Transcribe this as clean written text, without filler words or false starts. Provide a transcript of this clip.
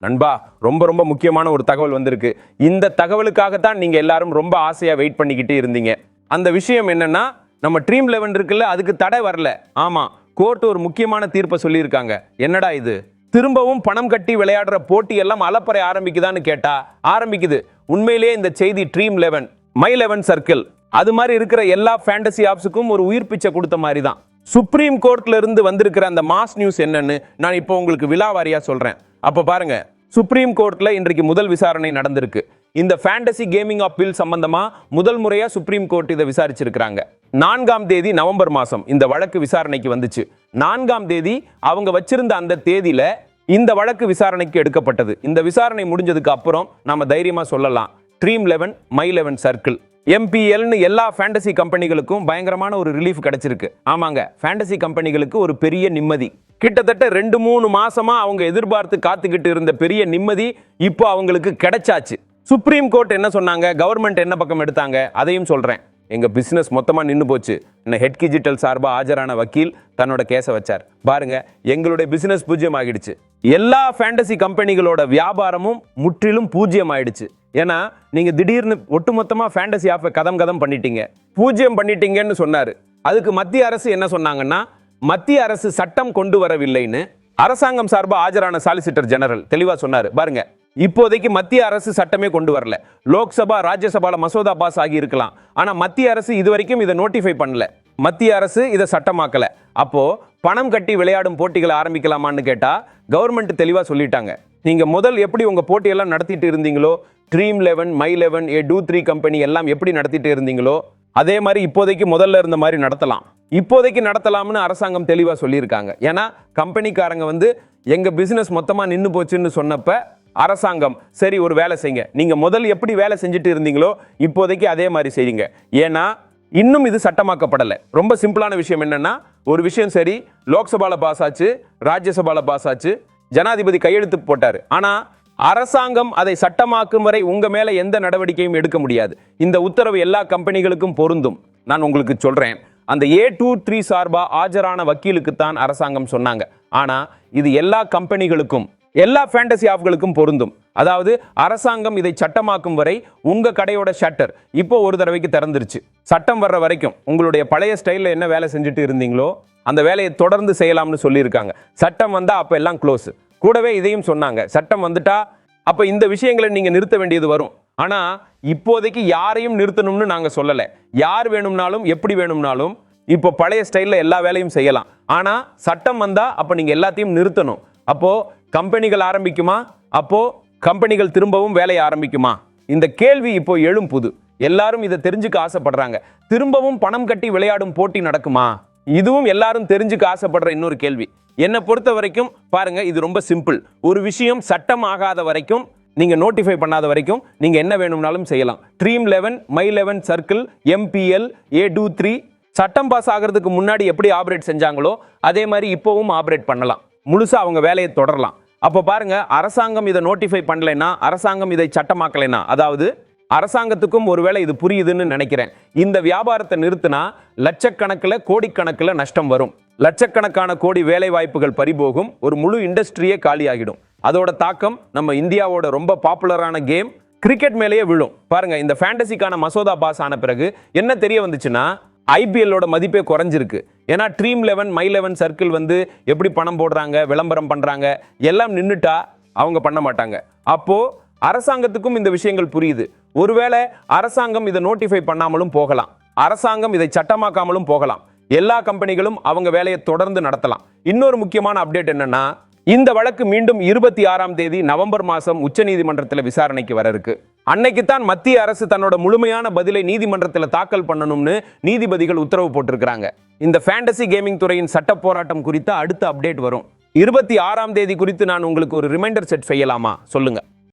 நண்பா, ரொம்ப ரொம்ப முக்கியமான ஒரு தகவல் வந்திருக்கு. இந்த தகவலுக்காகத்தான் நீங்க எல்லாரும் ரொம்ப ஆசையா வெயிட் பண்ணிக்கிட்டு இருந்தீங்க. அந்த விஷயம் என்னன்னா, நம்ம ட்ரீம் 11 இருக்குல்ல, அதுக்கு தடை வரல. ஆமா, கோர்ட் ஒரு முக்கியமான தீர்ப்பை சொல்லியிருக்காங்க. என்னடா இது, திரும்பவும் பணம் கட்டி விளையாடுற போட்டி எல்லாம் அலப்பறை ஆரம்பிக்குதான்னு கேட்டா ஆரம்பிக்குது. உண்மையிலேயே இந்த செய்தி ட்ரீம் 11 மை 11 சர்க்கிள் அது மாதிரி இருக்கிற எல்லா ஃபேண்டசி ஆப்ஸுக்கும் ஒரு உயிர் பிச்சை கொடுத்த மாதிரி தான். சுப்ரீம் கோர்ட்ல இருந்து வந்திருக்கிற அந்த மாஸ் நியூஸ் என்னன்னு நான் இப்போ உங்களுக்கு விலாவாரியா சொல்றேன். அப்ப பாருங்க, சுப்ரீம் கோர்ட்ல இன்றைக்கு முதல் விசாரணை நடந்திருக்கு. இந்த ஃபேண்டசி கேமிங் ஆப் பில் சம்பந்தமா முதல் முறையா சுப்ரீம் கோர்ட் இதை விசாரிச்சிருக்காங்க. 4ஆம் தேதி நவம்பர் மாசம் இந்த வழக்கு விசாரணைக்கு வந்துச்சு. 4ஆம் தேதி அவங்க வச்சிருந்த அந்த தேதியில இந்த வழக்கு விசாரணைக்கு எடுக்கப்பட்டது. இந்த விசாரணை முடிஞ்சதுக்கு அப்புறம் நாம தைரியமா சொல்லலாம், ட்ரீம் 11 மை 11 சர்க்கிள் MPLன்னு எல்லா ஃபேண்டசி கம்பெனிகளுக்கும் பயங்கரமான ஒரு ரிலீஃப் கிடைச்சிருக்கு. ஆமாங்க, ஃபேண்டசி கம்பெனிகளுக்கு ஒரு பெரிய நிம்மதி. கிட்டத்தட்ட 2-3 மாசமா அவங்க எதிர்பார்த்து காத்துக்கிட்டு இருந்த பெரிய நிம்மதி இப்போ அவங்களுக்கு கிடைச்சாச்சு. சுப்ரீம் கோர்ட் என்ன சொன்னாங்க, கவர்மெண்ட் என்ன பக்கம் எடுத்தாங்க, அதையும் சொல்றேன். எங்க பிசினஸ் மொத்தமா நின்று போச்சு. ஹெட் டிஜிட்டல் சார்பா ஆஜரான வக்கீல் தன்னோட கேஸை வச்சார். பாருங்க, எங்களுடைய பிசினஸ் பூஜ்ஜியம் ஆகிடுச்சு. எல்லா ஃபேண்டசி கம்பெனிகளோட வியாபாரமும் முற்றிலும் பூஜ்ஜியம் ஆயிடுச்சு. ஏன்னா நீங்க திடீர்னு ஒட்டுமொத்தமா ஃபேண்டசி ஆஃபை கதம் பண்ணிட்டீங்க, பூஜ்ஜியம் பண்ணிட்டீங்கன்னு சொன்னாரு. அதுக்கு மத்திய அரசு என்ன சொன்னாங்கன்னா, மத்திய அரசு சட்டம் கொண்டு வரவில்லைன்னு அரசாங்கம் சார்பா ஆஜரான சாலிசிட்டர் ஜெனரல் தெளிவா சொன்னாரு. பாருங்க, இப்போதைக்கு மத்திய அரசு சட்டமே கொண்டு வரல. லோக்சபா ராஜ்யசபால மசோதா பாஸ் ஆகி இருக்கலாம், ஆனா மத்திய அரசு இதுவரைக்கும் இதை நோட்டிஃபை பண்ணல. மத்திய அரசு இதை சட்டமாக்கல. அப்போ பணம் கட்டி விளையாடும் போட்டிகளை ஆரம்பிக்கலாமான்னு கேட்டா கவர்மெண்ட் தெளிவா சொல்லிட்டாங்க. நீங்க முதல் எப்படி உங்க போட்டியெல்லாம் நடத்திட்டு இருந்தீங்களோ, ட்ரீம் 11 மை 11 A23 கம்பெனி எல்லாம் எப்படி நடத்திட்டு இருந்தீங்களோ அதே மாதிரி இப்போதைக்கு முதல்ல இருந்த மாதிரி நடத்தலாம். இப்போதைக்கு நடத்தலாம்னு அரசாங்கம் தெளிவா சொல்லியிருக்காங்க. ஏன்னா கம்பெனிக்காரங்க எங்க பிசினஸ் மொத்தமா நின்று போச்சுன்னு சொன்னப்ப அரசாங்கம் சரி ஒரு வேலை செய்யுங்க, நீங்க முதல் எப்படி வேலை செஞ்சுட்டு இருந்தீங்களோ இப்போதைக்கு அதே மாதிரி செய்யுங்க. ஏன்னா இன்னும் இது சட்டமாக்கப்படலை. ரொம்ப சிம்பிளான விஷயம் என்னன்னா, ஒரு விஷயம் சரி லோக்சபால பாஸ் ஆச்சு, ராஜ்யசபால பாஸ் ஆச்சு, ஜனாதிபதி கையெழுத்து போட்டாரு. ஆனா அரசாங்கம் அதை சட்டமாக்கும் வரை உங்க மேல எந்த நடவடிக்கையும் எடுக்க முடியாது. இந்த உத்தரவு எல்லா கம்பெனிகளுக்கும் பொருந்தும். நான் உங்களுக்கு சொல்றேன், அந்த A23 சார்பா ஆஜரான வக்கீலுக்கு தான் அரசாங்கம் சொன்னாங்க. ஆனா இது எல்லா கம்பெனிகளுக்கும் எல்லா ஃபேண்டசி ஆப்களுக்கும் பொருந்தும். அதாவது அரசாங்கம் இதை சட்டமாக்கும் வரை உங்க கடையோட ஷட்டர் இப்போ ஒரு தடவைக்கு திறந்துருச்சு. சட்டம் வர்ற வரைக்கும் உங்களுடைய பழைய ஸ்டைல்ல என்ன வேலை செஞ்சுட்டு இருந்தீங்களோ அந்த வேலையை தொடர்ந்து செய்யலாம்னு சொல்லியிருக்காங்க. சட்டம் வந்தா அப்ப எல்லாம் க்ளோஸ். கூடவே இதையும் சொன்னாங்க, சட்டம் வந்துட்டா அப்ப இந்த விஷயங்களை நீங்க நிறுத்த வேண்டியது வரும். ஆனா இப்போதைக்கு யாரையும் நிறுத்தணும்னு நாங்க சொல்லல. யார் வேணும்னாலும் எப்படி வேணும்னாலும் இப்போ பழைய ஸ்டைல்ல எல்லா வேலையும் செய்யலாம். ஆனா சட்டம் வந்தா அப்ப நீங்க எல்லாத்தையும் நிறுத்தணும். அப்போ கம்பெனிகள் ஆரம்பிக்குமா, அப்போ கம்பெனிகள் திரும்பவும் வேலையை ஆரம்பிக்குமா? இந்த கேள்வி இப்போ எழும் புது. எல்லாரும் இதை தெரிஞ்சுக்க ஆசைப்படுறாங்க. திரும்பவும் பணம் கட்டி விளையாடும் போட்டி நடக்குமா? இதுவும் எல்லாரும் தெரிஞ்சுக்க ஆசைப்படுற இன்னொரு கேள்வி. என்னை பொறுத்த வரைக்கும் பாருங்க, இது ரொம்ப சிம்பிள். ஒரு விஷயம் சட்டம் ஆகாத வரைக்கும், நீங்க நோட்டிஃபை பண்ணாத வரைக்கும் நீங்க என்ன வேணும்னாலும் செய்யலாம். Dream 11 my 11 circle MPL A23 சட்டம் பாஸ் ஆகிறதுக்கு முன்னாடி எப்படி ஆபரேட் செஞ்சாங்களோ அதே மாதிரி இப்போவும் ஆபரேட் பண்ணலாம். முழுசா அவங்க வேலையை தொடரலாம். அப்போ பாருங்க, அரசாங்கம் இதை நோட்டிஃபை பண்ணலைன்னா, அரசாங்கம் இதை சட்டமாக்கலைன்னா, அதாவது அரசாங்கத்துக்கும் ஒருவேளை இது புரியுதுன்னு நினைக்கிறேன், இந்த வியாபாரத்தை நிறுத்தினா லட்சக்கணக்கில் கோடிக்கணக்கில் நஷ்டம் வரும். லட்சக்கணக்கான கோடி வேலை வாய்ப்புகள் பறிபோகும். ஒரு முழு இண்டஸ்ட்ரியே காலியாகிடும். அதோட தாக்கம் நம்ம இந்தியாவோட ரொம்ப பாப்புலரான கேம் கிரிக்கெட் மேலேயே விழும். பாருங்க, இந்த ஃபேண்டசிக்கான மசோதா பாஸ் ஆன பிறகு என்ன தெரிய வந்துச்சுன்னா, IPLோட மதிப்பே குறைஞ்சிருக்கு. ஏன்னா ட்ரீம் 11 மை 11 சர்க்கிள் எப்படி பணம் போடுறாங்க, விளம்பரம் பண்றாங்க, எல்லாம் நின்னுட்டா அவங்க பண்ண மாட்டாங்க. அப்போ அரசாங்கத்துக்கும் இந்த விஷயங்கள் புரியுது. ஒருவேளை அரசாங்கம் இதை நோட்டிஃபை பண்ணாமலும் போகலாம், அரசாங்கம் இதை சட்டமாக்காமலும் போகலாம். எல்லா கம்பெனிகளும் அவங்க வேலையை தொடர்ந்து நடத்தலாம். இன்னொரு முக்கியமான அப்டேட் என்னன்னா, இந்த வழக்கு மீண்டும் 26ஆம் தேதி நவம்பர் மாசம் உச்சநீதிமன்றத்தில் விசாரணைக்கு வர இருக்கு. அன்னைக்குத்தான் மத்திய அரசு தன்னோட முழுமையான பதிலை நீதிமன்றத்தில் தாக்கல் பண்ணணும்னு நீதிபதிகள் உத்தரவு போட்டிருக்கிறாங்க. இந்த ஃபேண்டசி கேமிங் துறையின் சட்ட போராட்டம் குறித்த அடுத்த அப்டேட் வரும். 26ஆம் தேதி குறித்து நான் உங்களுக்கு ஒரு ரிமைண்டர் செட் செய்யலாமா சொல்லுங்க.